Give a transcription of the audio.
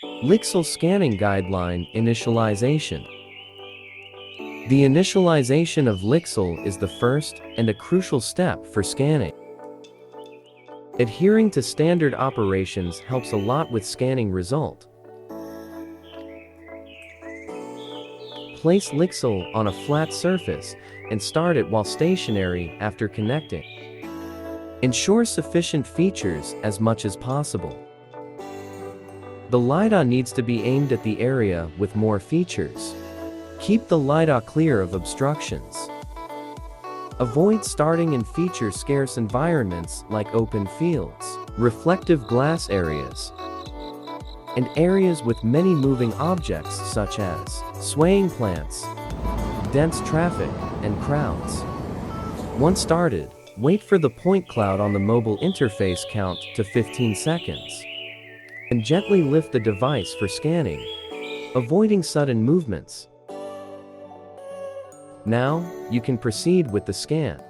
Lixel Scanning Guideline Initialization. The initialization of Lixel is the first and a crucial step for scanning. Adhering to standard operations helps a lot with scanning result. Place Lixel on a flat surface and start it while stationary after connecting. Ensure sufficient features as much as possible. The LiDAR needs to be aimed at the area with more features. Keep the LiDAR clear of obstructions. Avoid starting in feature-scarce environments like open fields, reflective glass areas, and areas with many moving objects such as swaying plants, dense traffic, and crowds. Once started, wait for the point cloud on the mobile interface count to 15 seconds. And gently lift the device for scanning, avoiding sudden movements. Now, you can proceed with the scan.